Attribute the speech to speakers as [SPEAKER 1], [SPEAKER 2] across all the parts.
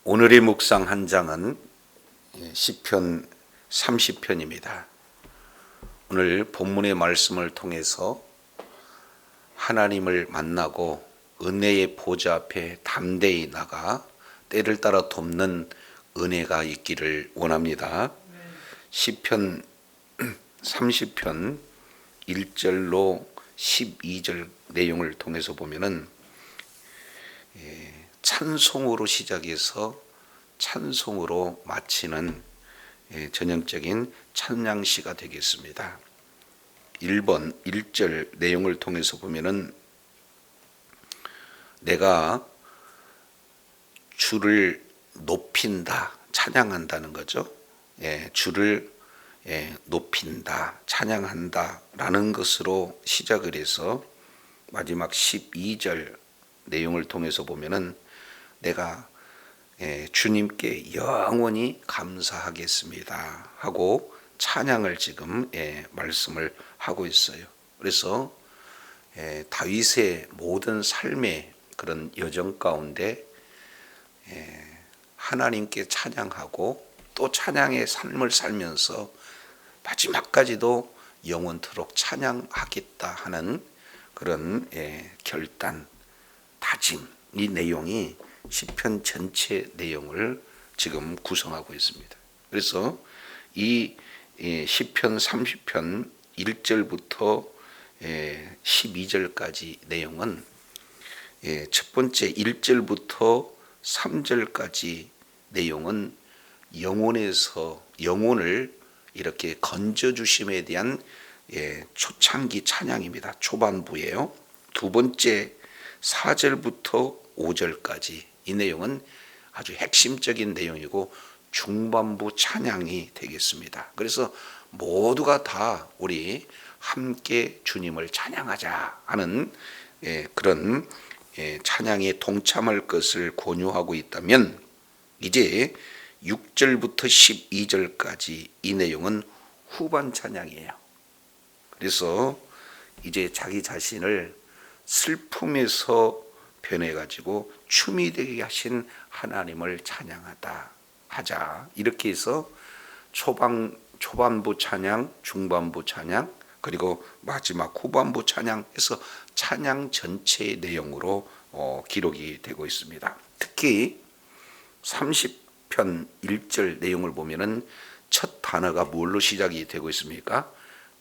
[SPEAKER 1] 오늘의 묵상 한 장은 시편 30편입니다. 오늘 본문의 말씀을 통해서 하나님을 만나고 은혜의 보좌 앞에 담대히 나가 때를 따라 돕는 은혜가 있기를 원합니다. 시편 30편 1절로 12절 내용을 통해서 보면은 찬송으로 시작해서 찬송으로 마치는 전형적인 찬양시가 되겠습니다. 1번 1절 내용을 통해서 보면은 내가 주를 높인다, 찬양한다는 거죠. 주를 높인다, 찬양한다 라는 것으로 시작을 해서 마지막 12절 내용을 통해서 보면은 내가 주님께 영원히 감사하겠습니다 하고 찬양을 지금 말씀을 하고 있어요. 그래서 다윗의 모든 삶의 그런 여정 가운데 하나님께 찬양하고 또 찬양의 삶을 살면서 마지막까지도 영원토록 찬양하겠다 하는 그런 결단, 다짐, 이 내용이 시편 전체 내용을 지금 구성하고 있습니다. 그래서 이 시편 30편 1절부터 12절까지 내용은 첫 번째 1절부터 3절까지 내용은 영혼을 이렇게 건져주심에 대한 초창기 찬양입니다. 초반부예요. 두 번째 4절부터 5절까지 이 내용은 아주 핵심적인 내용이고 중반부 찬양이 되겠습니다. 그래서 모두가 다 우리 함께 주님을 찬양하자 하는 그런 찬양에 동참할 것을 권유하고 있다면, 이제 6절부터 12절까지 이 내용은 후반 찬양이에요. 그래서 이제 자기 자신을 슬픔에서 변해가지고 춤이 되게 하신 하나님을 찬양하다 하자, 이렇게 해서 초반부 찬양, 중반부 찬양, 그리고 마지막 후반부 찬양 해서 찬양 전체의 내용으로 기록이 되고 있습니다. 특히 30편 1절 내용을 보면은 첫 단어가 뭘로 시작이 되고 있습니까?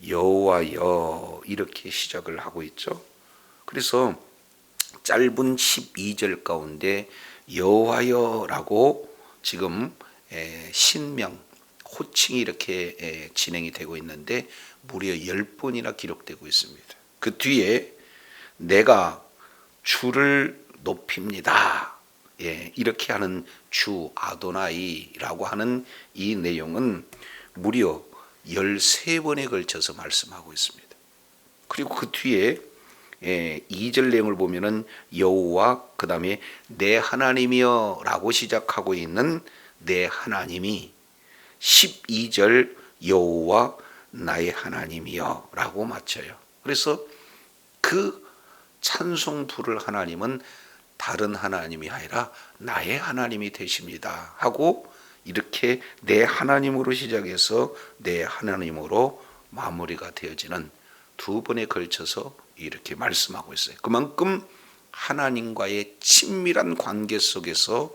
[SPEAKER 1] 여호와여, 이렇게 시작을 하고 있죠. 그래서 짧은 12절 가운데 여호와여라고 지금 신명, 호칭이 이렇게 진행이 되고 있는데 무려 10번이나 기록되고 있습니다. 그 뒤에 내가 주를 높입니다, 이렇게 하는 주 아도나이라고 하는 이 내용은 무려 13번에 걸쳐서 말씀하고 있습니다. 그리고 그 뒤에 2절 내용을 보면은 여호와, 그 다음에 내 하나님이여 라고 시작하고 있는 내 하나님이 12절 여호와 나의 하나님이여 라고 마쳐요. 그래서 그 찬송 부를 하나님은 다른 하나님이 아니라 나의 하나님이 되십니다 하고, 이렇게 내 하나님으로 시작해서 내 하나님으로 마무리가 되어지는 두 번에 걸쳐서 이렇게 말씀하고 있어요. 그만큼 하나님과의 친밀한 관계 속에서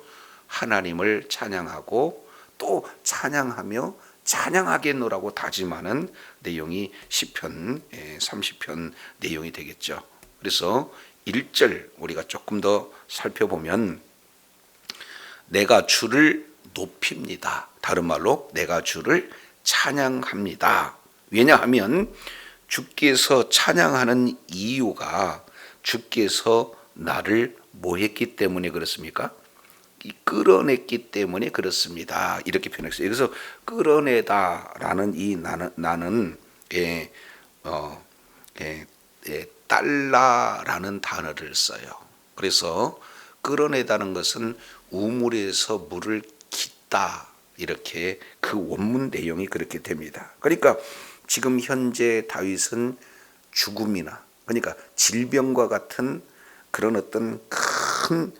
[SPEAKER 1] 하나님을 찬양하고 또 찬양하며 찬양하겠노라고 다짐하는 내용이 시편 30편 내용이 되겠죠. 그래서 1절 우리가 조금 더 살펴보면 내가 주를 높입니다. 다른 말로 내가 주를 찬양합니다. 왜냐하면 주께서 찬양하는 이유가 주께서 나를 뭐 했기 때문에 그렇습니까? 끌어냈기 때문에 그렇습니다. 이렇게 표현했어요. 그래서 끌어내다라는 이 나는 달라라는 단어를 써요. 그래서 끌어내다는 것은 우물에서 물을 깃다, 이렇게 그 원문 내용이 그렇게 됩니다. 그러니까 지금 현재 다윗은 죽음이나, 그러니까 질병과 같은 그런 어떤 큰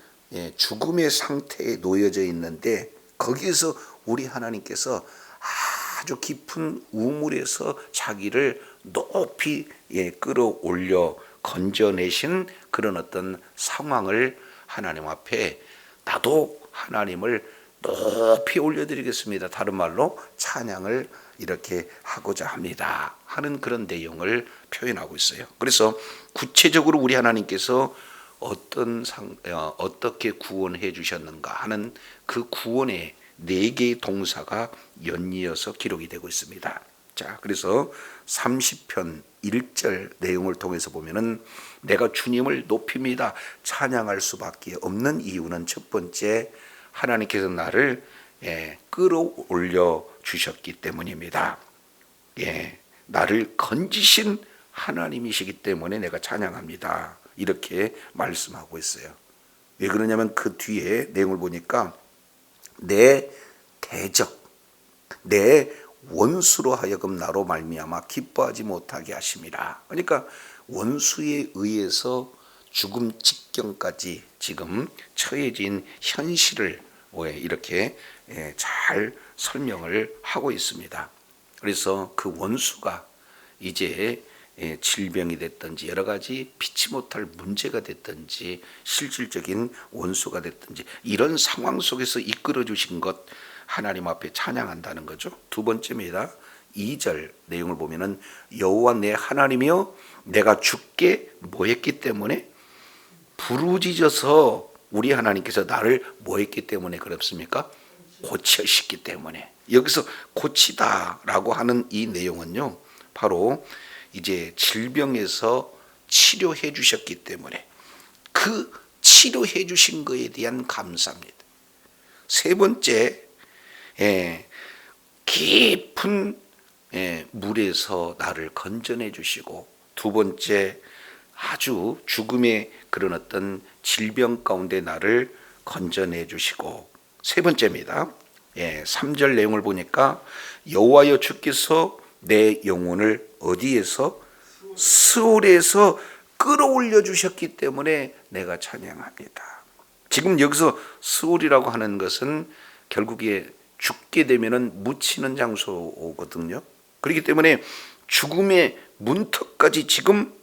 [SPEAKER 1] 죽음의 상태에 놓여져 있는데 거기에서 우리 하나님께서 아주 깊은 우물에서 자기를 높이 끌어올려 건져내신 그런 어떤 상황을 하나님 앞에 나도 하나님을 높이 올려드리겠습니다. 다른 말로 찬양을 이렇게 하고자 합니다 하는 그런 내용을 표현하고 있어요. 그래서 구체적으로 우리 하나님께서 어떻게 구원해 주셨는가 하는 그 구원의 4개의 동사가 연이어서 기록이 되고 있습니다. 자, 그래서 30편 1절 내용을 통해서 보면은 내가 주님을 높입니다. 찬양할 수밖에 없는 이유는 첫 번째, 하나님께서 나를 끌어올려 주셨기 때문입니다. 나를 건지신 하나님이시기 때문에 내가 찬양합니다. 이렇게 말씀하고 있어요. 왜 그러냐면 그 뒤에 내용을 보니까 내 대적, 내 원수로 하여금 나로 말미암아 기뻐하지 못하게 하심이라. 그러니까 원수에 의해서 죽음 직경까지 지금 처해진 현실을 이렇게 잘 설명을 하고 있습니다. 그래서 그 원수가 이제 질병이 됐든지 여러 가지 피치 못할 문제가 됐든지 실질적인 원수가 됐든지 이런 상황 속에서 이끌어 주신 것 하나님 앞에 찬양한다는 거죠. 두 번째입니다. 2절 내용을 보면은 여호와 내 하나님이여 내가 주께 뭐했기 때문에 부르짖어서 우리 하나님께서 나를 뭐했기 때문에 그렇습니까? 고치셨기 때문에. 여기서 고치다라고 하는 이 내용은요, 바로 이제 질병에서 치료해 주셨기 때문에 그 치료해 주신 것에 대한 감사입니다. 세 번째, 깊은 물에서 나를 건져내 주시고, 두 번째, 아주 죽음의 그런 어떤 질병 가운데 나를 건져내 주시고, 세 번째입니다. 3절 내용을 보니까 여호와여 주께서 내 영혼을 어디에서? 스올에서 끌어올려 주셨기 때문에 내가 찬양합니다. 지금 여기서 스올이라고 하는 것은 결국에 죽게 되면은 묻히는 장소거든요. 그렇기 때문에 죽음의 문턱까지 지금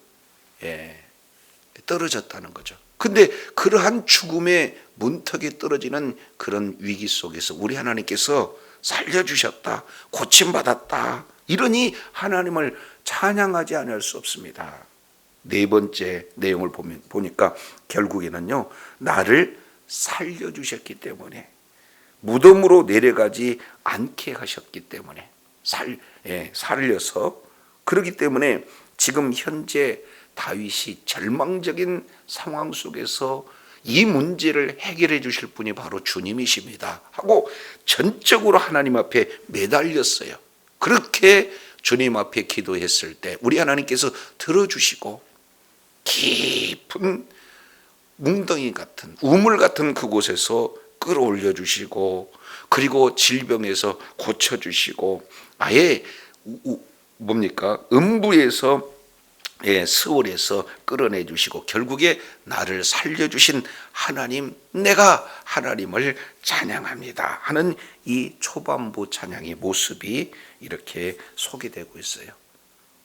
[SPEAKER 1] 떨어졌다는 거죠. 근데 그러한 죽음의 문턱에 떨어지는 그런 위기 속에서 우리 하나님께서 살려주셨다, 고침받았다, 이러니 하나님을 찬양하지 않을 수 없습니다. 네 번째 내용을 보니까 결국에는요, 나를 살려주셨기 때문에, 무덤으로 내려가지 않게 하셨기 때문에, 살려서, 그렇기 때문에 지금 현재 다윗이 절망적인 상황 속에서 이 문제를 해결해 주실 분이 바로 주님이십니다 하고 전적으로 하나님 앞에 매달렸어요. 그렇게 주님 앞에 기도했을 때 우리 하나님께서 들어주시고 깊은 웅덩이 같은 우물 같은 그곳에서 끌어올려 주시고, 그리고 질병에서 고쳐주시고, 아예 음부에서 스올에서 끌어내 주시고 결국에 나를 살려주신 하나님, 내가 하나님을 찬양합니다 하는 이 초반부 찬양의 모습이 이렇게 소개되고 있어요.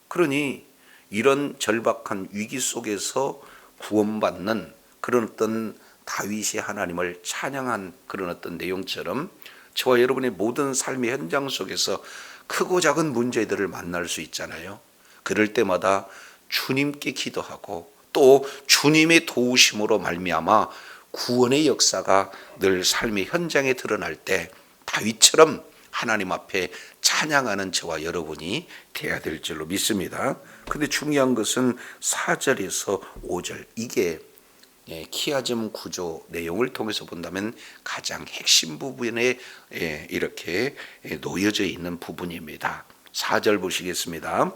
[SPEAKER 1] 그러니 이런 절박한 위기 속에서 구원받는 그런 어떤 다윗이 하나님을 찬양한 그런 어떤 내용처럼 저와 여러분의 모든 삶의 현장 속에서 크고 작은 문제들을 만날 수 있잖아요. 그럴 때마다 주님께 기도하고 또 주님의 도우심으로 말미암아 구원의 역사가 늘 삶의 현장에 드러날 때 다윗처럼 하나님 앞에 찬양하는 저와 여러분이 되어야 될 줄로 믿습니다. 그런데 중요한 것은 4절에서 5절, 이게 키아즘 구조 내용을 통해서 본다면 가장 핵심 부분에 이렇게 놓여져 있는 부분입니다. 4절 보시겠습니다.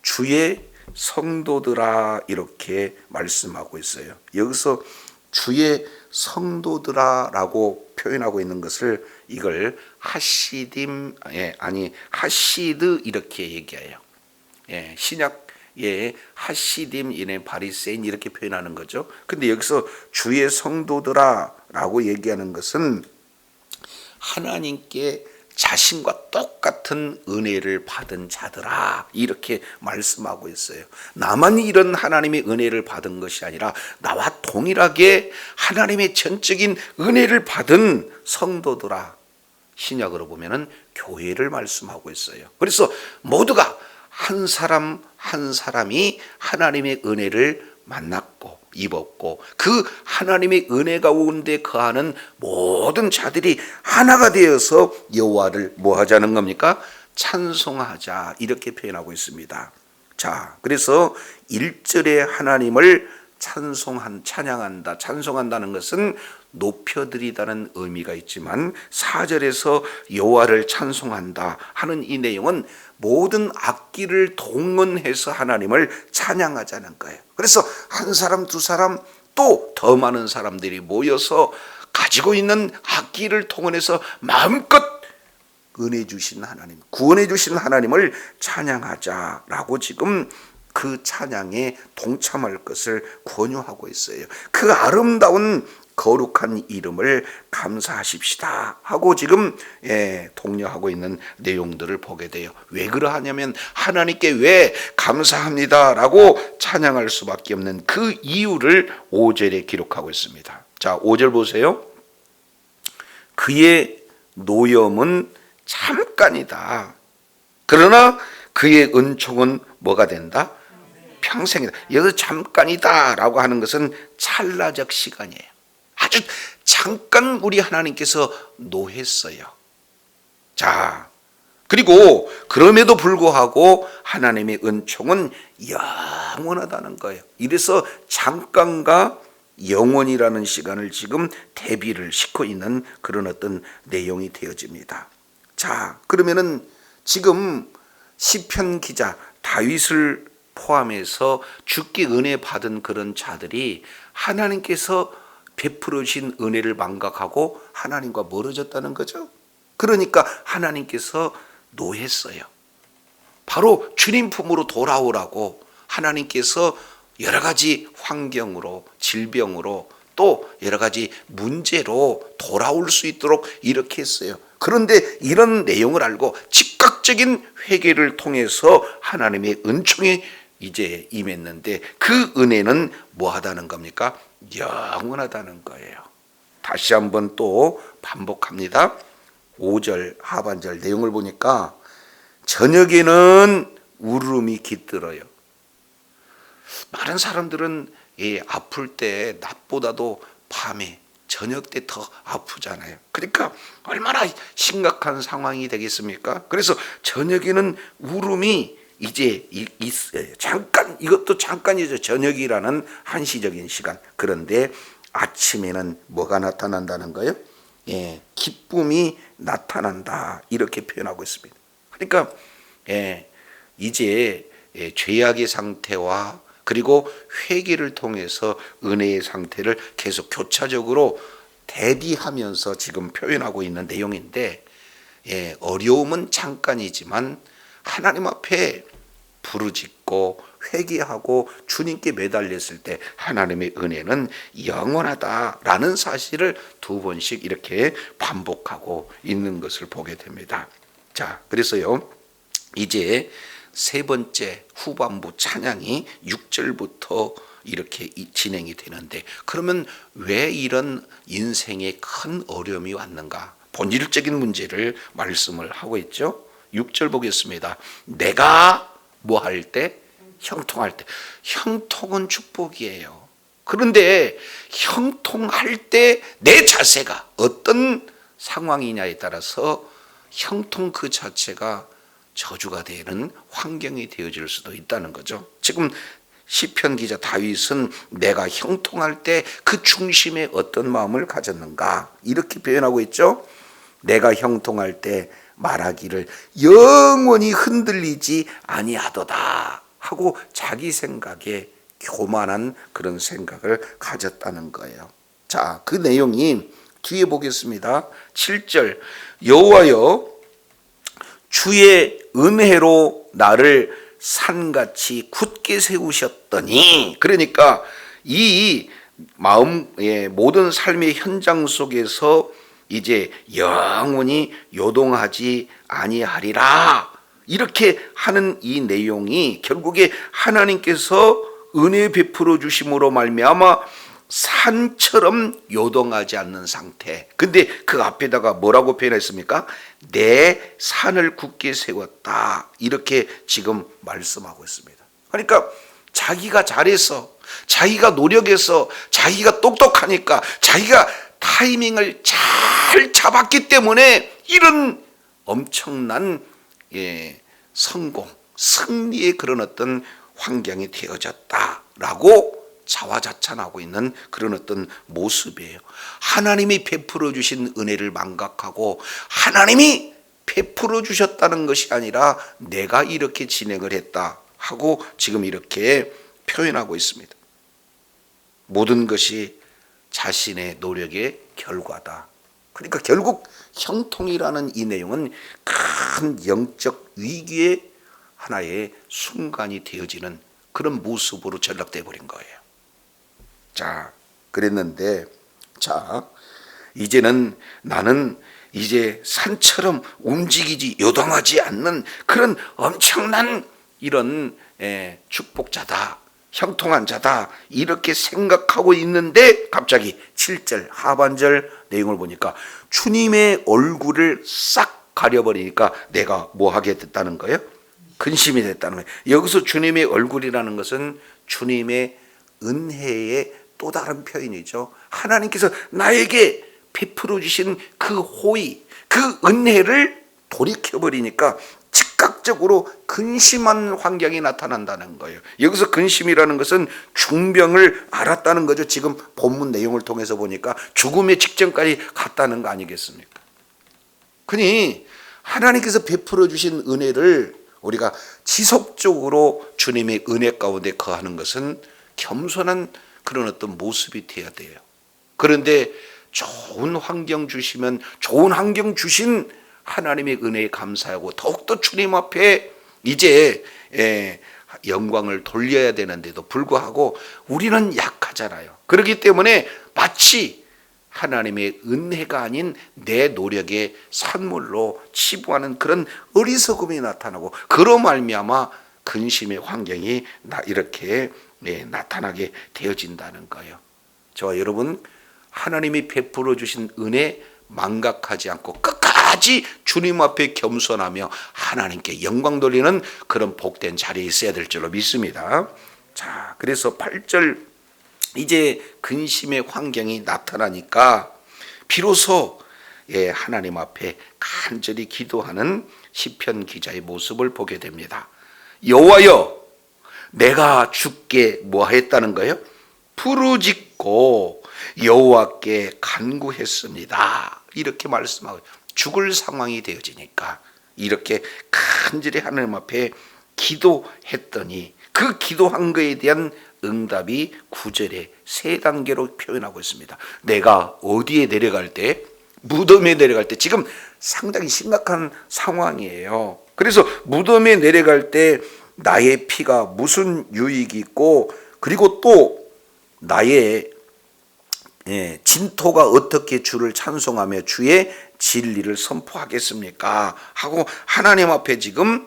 [SPEAKER 1] 주의 성도들아, 이렇게 말씀하고 있어요. 여기서 주의 성도들아라고 표현하고 있는 것을 이걸 하시딤 하시드 이렇게 얘기해요. 신약의 하시딤 이네 바리새인 이렇게 표현하는 거죠. 근데 여기서 주의 성도들아 라고 얘기하는 것은 하나님께 자신과 똑같은 은혜를 받은 자들아, 이렇게 말씀하고 있어요. 나만 이런 하나님의 은혜를 받은 것이 아니라 나와 동일하게 하나님의 전적인 은혜를 받은 성도들아, 신약으로 보면은 교회를 말씀하고 있어요. 그래서 모두가 한 사람 한 사람이 하나님의 은혜를 만났고 입었고, 그 하나님의 은혜 가운데 거하는 모든 자들이 하나가 되어서 여호와를 뭐 하자는 겁니까? 찬송하자, 이렇게 표현하고 있습니다. 자, 그래서 1절에 하나님을 찬양한다, 찬송한다는 것은 높여드리다는 의미가 있지만 4절에서 여호와를 찬송한다 하는 이 내용은 모든 악기를 동원해서 하나님을 찬양하자는 거예요. 그래서 한 사람 두 사람 또 더 많은 사람들이 모여서 가지고 있는 악기를 동원해서 마음껏 은혜 주신 하나님, 구원해 주신 하나님을 찬양하자라고 지금 그 찬양에 동참할 것을 권유하고 있어요. 그 아름다운 거룩한 이름을 감사하십시다 하고 지금 독려하고 있는 내용들을 보게 돼요. 왜 그러하냐면 하나님께 왜 감사합니다라고 찬양할 수밖에 없는 그 이유를 5절에 기록하고 있습니다. 자, 5절 보세요. 그의 노염은 잠깐이다. 그러나 그의 은총은 뭐가 된다? 평생이다. 여기서 잠깐이다라고 하는 것은 찰나적 시간이에요. 아주 잠깐 우리 하나님께서 노했어요. 자, 그리고 그럼에도 불구하고 하나님의 은총은 영원하다는 거예요. 이래서 잠깐과 영원이라는 시간을 지금 대비를 시키고 있는 그런 어떤 내용이 되어집니다. 자, 그러면은 지금 시편 기자 다윗을 포함해서 주께 은혜 받은 그런 자들이 하나님께서 베풀어 주신 은혜를 망각하고 하나님과 멀어졌다는 거죠. 그러니까 하나님께서 노했어요. 바로 주님 품으로 돌아오라고 하나님께서 여러 가지 환경으로, 질병으로, 또 여러 가지 문제로 돌아올 수 있도록 이렇게 했어요. 그런데 이런 내용을 알고 즉각적인 회개를 통해서 하나님의 은총이 이제 임했는데, 그 은혜는 뭐하다는 겁니까? 영원하다는 거예요. 다시 한번 또 반복합니다. 5절 하반절 내용을 보니까 저녁에는 울음이 깃들어요. 많은 사람들은 아플 때 낮보다도 밤에 저녁 때 더 아프잖아요. 그러니까 얼마나 심각한 상황이 되겠습니까? 그래서 저녁에는 울음이 이제 있어요. 잠깐, 이것도 잠깐이죠. 저녁이라는 한시적인 시간. 그런데 아침에는 뭐가 나타난다는 거예요? 기쁨이 나타난다, 이렇게 표현하고 있습니다. 그러니까 이제 죄악의 상태와 그리고 회개를 통해서 은혜의 상태를 계속 교차적으로 대비하면서 지금 표현하고 있는 내용인데, 어려움은 잠깐이지만 하나님 앞에 부르짖고 회개하고 주님께 매달렸을 때 하나님의 은혜는 영원하다라는 사실을 두 번씩 이렇게 반복하고 있는 것을 보게 됩니다. 자, 그래서요, 이제 세 번째 후반부 찬양이 6절부터 이렇게 진행이 되는데, 그러면 왜 이런 인생에 큰 어려움이 왔는가? 본질적인 문제를 말씀을 하고 있죠. 6절 보겠습니다. 내가 뭐 할 때? 형통할 때. 형통은 축복이에요. 그런데 형통할 때 내 자세가 어떤 상황이냐에 따라서 형통 그 자체가 저주가 되는 환경이 되어질 수도 있다는 거죠. 지금 시편 기자 다윗은 내가 형통할 때 그 중심에 어떤 마음을 가졌는가, 이렇게 표현하고 있죠. 내가 형통할 때 말하기를 영원히 흔들리지 아니하도다 하고 자기 생각에 교만한 그런 생각을 가졌다는 거예요. 자, 그 내용이 뒤에 보겠습니다. 7절 여호와여 주의 은혜로 나를 산같이 굳게 세우셨더니, 그러니까 이 마음의 모든 삶의 현장 속에서 이제 영원히 요동하지 아니하리라. 이렇게 하는 이 내용이 결국에 하나님께서 은혜 베풀어 주심으로 말미암아 산처럼 요동하지 않는 상태. 근데 그 앞에다가 뭐라고 표현했습니까? 내 산을 굳게 세웠다. 이렇게 지금 말씀하고 있습니다. 그러니까 자기가 잘해서, 자기가 노력해서, 자기가 똑똑하니까, 자기가 타이밍을 잘 잡았기 때문에 이런 엄청난 성공, 승리의 그런 어떤 환경이 되어졌다라고 자화자찬하고 있는 그런 어떤 모습이에요. 하나님이 베풀어 주신 은혜를 망각하고 하나님이 베풀어 주셨다는 것이 아니라 내가 이렇게 진행을 했다 하고 지금 이렇게 표현하고 있습니다. 모든 것이 자신의 노력의 결과다. 그러니까 결국 형통이라는 이 내용은 큰 영적 위기의 하나의 순간이 되어지는 그런 모습으로 전락돼 버린 거예요. 자, 그랬는데, 자, 이제는 나는 이제 산처럼 움직이지 요동하지 않는 그런 엄청난 이런 축복자다, 형통한 자다, 이렇게 생각하고 있는데 갑자기 7절 하반절 내용을 보니까 주님의 얼굴을 싹 가려버리니까 내가 뭐 하게 됐다는 거예요? 근심이 됐다는 거예요. 여기서 주님의 얼굴이라는 것은 주님의 은혜의 또 다른 표현이죠. 하나님께서 나에게 베풀어 주신 그 호의, 그 은혜를 돌이켜버리니까 즉각적으로 근심한 환경이 나타난다는 거예요. 여기서 근심이라는 것은 중병을 알았다는 거죠. 지금 본문 내용을 통해서 보니까 죽음의 직전까지 갔다는 거 아니겠습니까? 그니 하나님께서 베풀어 주신 은혜를 우리가 지속적으로 주님의 은혜 가운데 거하는 것은 겸손한 그런 어떤 모습이 되어야 돼요. 그런데 좋은 환경 주시면 좋은 환경 주신 하나님의 은혜에 감사하고 더욱더 주님 앞에 이제 영광을 돌려야 되는데도 불구하고 우리는 약하잖아요. 그렇기 때문에 마치 하나님의 은혜가 아닌 내 노력의 산물로 치부하는 그런 어리석음이 나타나고 그로 말미암아 근심의 환경이 이렇게 나타나게 되어진다는 거예요. 저와 여러분, 하나님이 베풀어 주신 은혜 망각하지 않고 끝까지 주님 앞에 겸손하며 하나님께 영광 돌리는 그런 복된 자리에 있어야 될 줄로 믿습니다. 자, 그래서 8절 이제 근심의 환경이 나타나니까 비로소 하나님 앞에 간절히 기도하는 시편 기자의 모습을 보게 됩니다. 여호와여, 내가 주께 뭐 했다는 거예요? 부르짖고 여호와께 간구했습니다. 이렇게 말씀하고 죽을 상황이 되어지니까 이렇게 간절히 하나님 앞에 기도했더니 그 기도한 것에 대한 응답이 9절에 세 단계로 표현하고 있습니다. 내가 어디에 내려갈 때, 무덤에 내려갈 때, 지금 상당히 심각한 상황이에요. 그래서 무덤에 내려갈 때 나의 피가 무슨 유익이 있고, 그리고 또 나의 진토가 어떻게 주를 찬송하며 주의 진리를 선포하겠습니까? 하고 하나님 앞에 지금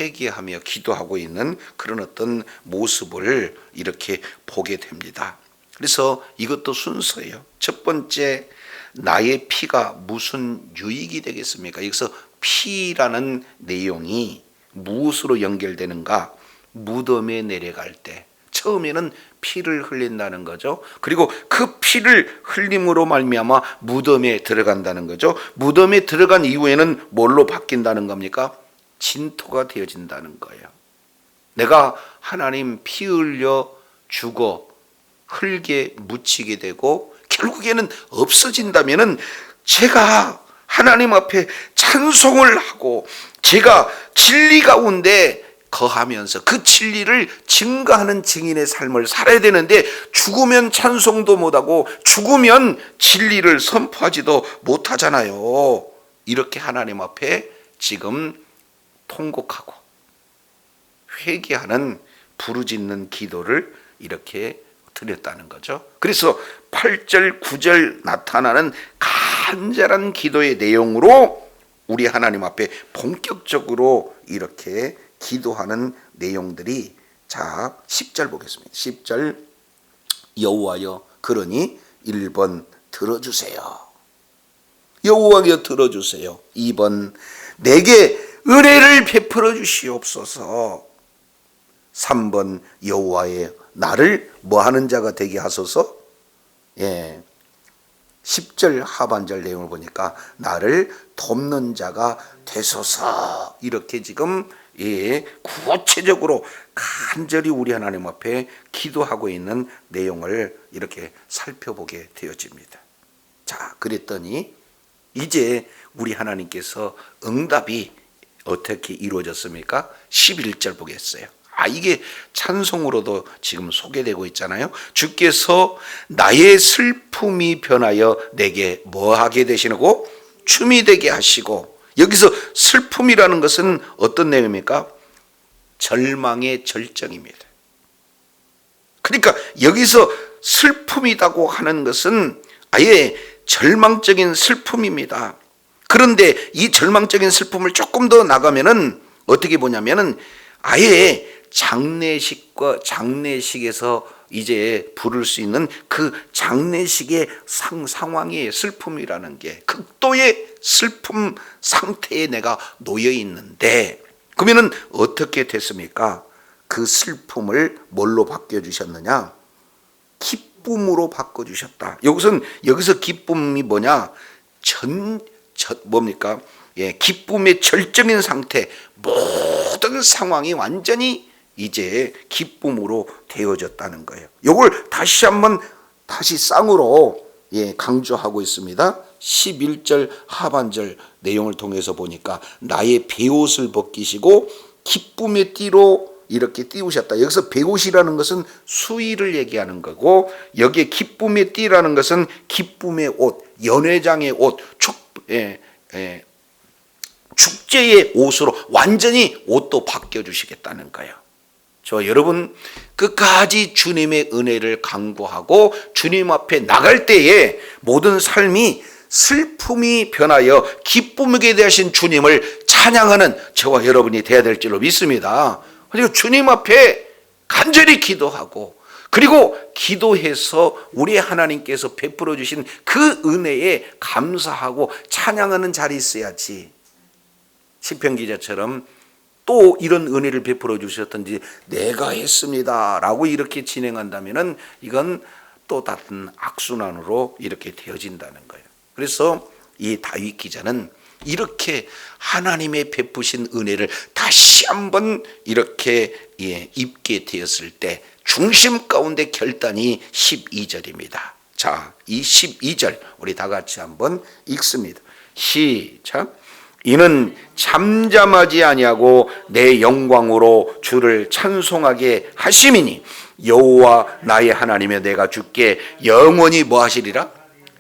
[SPEAKER 1] 회개하며 기도하고 있는 그런 어떤 모습을 이렇게 보게 됩니다. 그래서 이것도 순서예요. 첫 번째, 나의 피가 무슨 유익이 되겠습니까? 여기서 피라는 내용이 무엇으로 연결되는가? 무덤에 내려갈 때 처음에는 피를 흘린다는 거죠. 그리고 그 피를 흘림으로 말미암아 무덤에 들어간다는 거죠. 무덤에 들어간 이후에는 뭘로 바뀐다는 겁니까? 진토가 되어진다는 거예요. 내가 하나님 피 흘려 죽어 흙에 묻히게 되고 결국에는 없어진다면은 제가 하나님 앞에 찬송을 하고 제가 진리 가운데 거하면서 그 진리를 증거하는 증인의 삶을 살아야 되는데 죽으면 찬송도 못하고 죽으면 진리를 선포하지도 못하잖아요. 이렇게 하나님 앞에 지금 통곡하고 회개하는 부르짖는 기도를 이렇게 드렸다는 거죠. 그래서 8절 9절 나타나는 간절한 기도의 내용으로 우리 하나님 앞에 본격적으로 이렇게 기도하는 내용들이, 자 10절 보겠습니다. 10절 여호와여 그러니 1번 들어주세요. 여호와여 들어주세요. 2번 내게 은혜를 베풀어 주시옵소서. 3번 여호와의 나를 뭐하는 자가 되게 하소서. 10절 하반절 내용을 보니까 나를 돕는 자가 되소서. 이렇게 지금 구체적으로 간절히 우리 하나님 앞에 기도하고 있는 내용을 이렇게 살펴보게 되어집니다. 자, 그랬더니 이제 우리 하나님께서 응답이 어떻게 이루어졌습니까? 11절 보겠어요. 이게 찬송으로도 지금 소개되고 있잖아요. 주께서 나의 슬픔이 변하여 내게 뭐하게 되시고 춤이 되게 하시고, 여기서 슬픔이라는 것은 어떤 내용입니까? 절망의 절정입니다. 그러니까 여기서 슬픔이라고 하는 것은 아예 절망적인 슬픔입니다. 그런데 이 절망적인 슬픔을 조금 더 나가면은 어떻게 보냐면은 아예 장례식에서 이제 부를 수 있는 그 장례식의 상황의 슬픔이라는 게, 극도의 슬픔 상태에 내가 놓여 있는데, 그러면은 어떻게 됐습니까? 그 슬픔을 뭘로 바꿔주셨느냐? 기쁨으로 바꿔주셨다. 여기서 기쁨이 뭐냐? 뭡니까? 기쁨의 절정인 상태, 모든 상황이 완전히 이제 기쁨으로 되어졌다는 거예요. 이걸 다시 한번 쌍으로 강조하고 있습니다. 11절 하반절 내용을 통해서 보니까 나의 베옷을 벗기시고 기쁨의 띠로 이렇게 띄우셨다. 여기서 베옷이라는 것은 수의를 얘기하는 거고, 여기에 기쁨의 띠라는 것은 기쁨의 옷, 연회장의 옷, 축제의 옷으로 완전히 옷도 바뀌어주시겠다는 거예요. 여러분 끝까지 주님의 은혜를 강구하고 주님 앞에 나갈 때에 모든 삶이 슬픔이 변하여 기쁨에게 대하신 주님을 찬양하는 저와 여러분이 되어야 될 줄로 믿습니다. 그리고 주님 앞에 간절히 기도하고, 그리고 기도해서 우리 하나님께서 베풀어 주신 그 은혜에 감사하고 찬양하는 자리 있어야지. 시편 기자처럼 또 이런 은혜를 베풀어 주셨던지 내가 했습니다 라고 이렇게 진행한다면은 이건 또 다른 악순환으로 이렇게 되어진다는 거예요. 그래서 이 다윗 기자는 이렇게 하나님의 베푸신 은혜를 다시 한번 이렇게 입게 되었을 때 중심 가운데 결단이 12절입니다. 자, 이 12절 우리 다 같이 한번 읽습니다. 시작. 이는 잠잠하지 아니하고 내 영광으로 주를 찬송하게 하심이니 여호와 나의 하나님여 내가 주께 영원히 뭐 하시리라?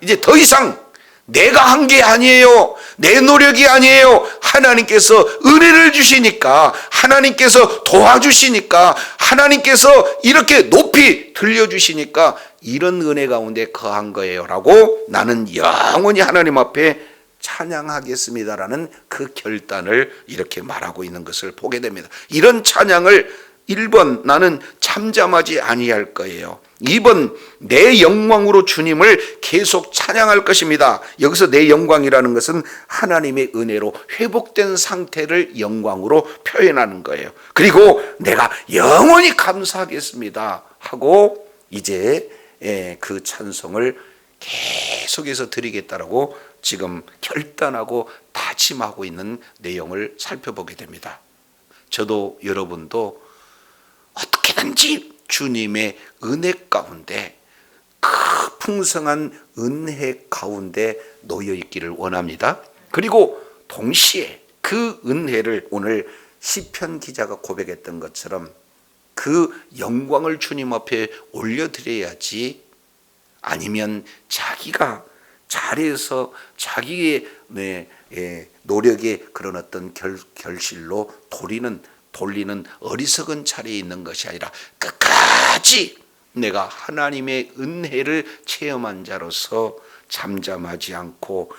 [SPEAKER 1] 이제 더 이상 내가 한 게 아니에요. 내 노력이 아니에요. 하나님께서 은혜를 주시니까, 하나님께서 도와주시니까, 하나님께서 이렇게 높이 들려주시니까 이런 은혜 가운데 거한 거예요 라고 나는 영원히 하나님 앞에 찬양하겠습니다라는 그 결단을 이렇게 말하고 있는 것을 보게 됩니다. 이런 찬양을 1번 나는 잠잠하지 아니할 거예요. 2번 내 영광으로 주님을 계속 찬양할 것입니다. 여기서 내 영광이라는 것은 하나님의 은혜로 회복된 상태를 영광으로 표현하는 거예요. 그리고 내가 영원히 감사하겠습니다 하고 이제 그 찬송을 계속해서 드리겠다라고 지금 결단하고 다짐하고 있는 내용을 살펴보게 됩니다. 저도 여러분도 어떻게든지 주님의 은혜 가운데, 그 풍성한 은혜 가운데 놓여 있기를 원합니다. 그리고 동시에 그 은혜를 오늘 시편 기자가 고백했던 것처럼 그 영광을 주님 앞에 올려드려야지, 아니면 자기가 잘해서 자기의 노력의 그런 어떤 결실로 돌리는 어리석은 차례에 있는 것이 아니라 끝까지 내가 하나님의 은혜를 체험한 자로서 잠잠하지 않고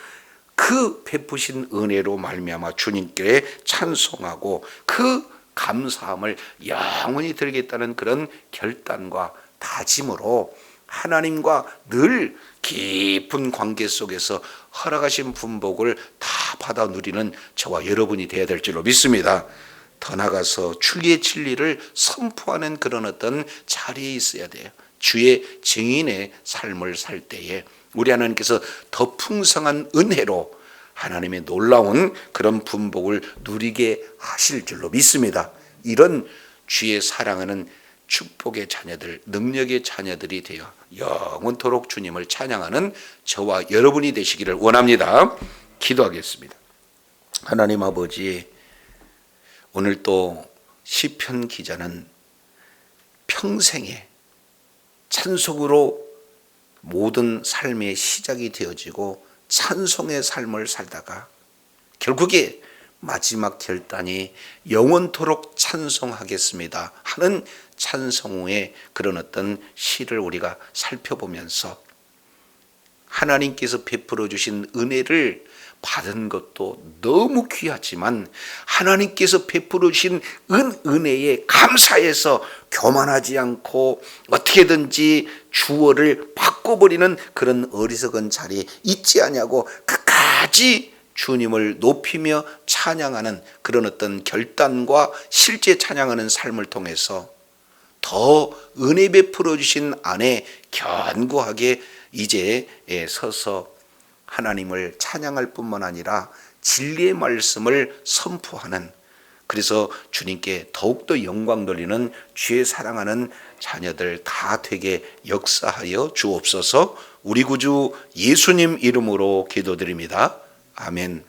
[SPEAKER 1] 그 베푸신 은혜로 말미암아 주님께 찬송하고 그 감사함을 영원히 드리겠다는 그런 결단과 다짐으로 하나님과 늘 깊은 관계 속에서 허락하신 분복을 다 받아 누리는 저와 여러분이 되어야 될 줄로 믿습니다. 더 나아가서 주의 진리를 선포하는 그런 어떤 자리에 있어야 돼요. 주의 증인의 삶을 살 때에 우리 하나님께서 더 풍성한 은혜로 하나님의 놀라운 그런 분복을 누리게 하실 줄로 믿습니다. 이런 주의 사랑하는 축복의 자녀들, 능력의 자녀들이 되어 영원토록 주님을 찬양하는 저와 여러분이 되시기를 원합니다. 기도하겠습니다. 하나님 아버지, 오늘 또 시편 기자는 평생에 찬송으로 모든 삶의 시작이 되어지고 찬송의 삶을 살다가 결국에 마지막 결단이 영원토록 찬송하겠습니다 하는 찬송의 그런 어떤 시를 우리가 살펴보면서 하나님께서 베풀어 주신 은혜를 받은 것도 너무 귀하지만 하나님께서 베풀어 주신 은혜에 감사해서 교만하지 않고 어떻게든지 주어를 바꿔버리는 그런 어리석은 자리에 있지 않냐고 끝까지 주님을 높이며 찬양하는 그런 어떤 결단과 실제 찬양하는 삶을 통해서 더 은혜 베풀어 주신 안에 견고하게 이제 서서 하나님을 찬양할 뿐만 아니라 진리의 말씀을 선포하는, 그래서 주님께 더욱더 영광 돌리는 주의 사랑하는 자녀들 다 되게 역사하여 주옵소서. 우리 구주 예수님 이름으로 기도드립니다. 아멘.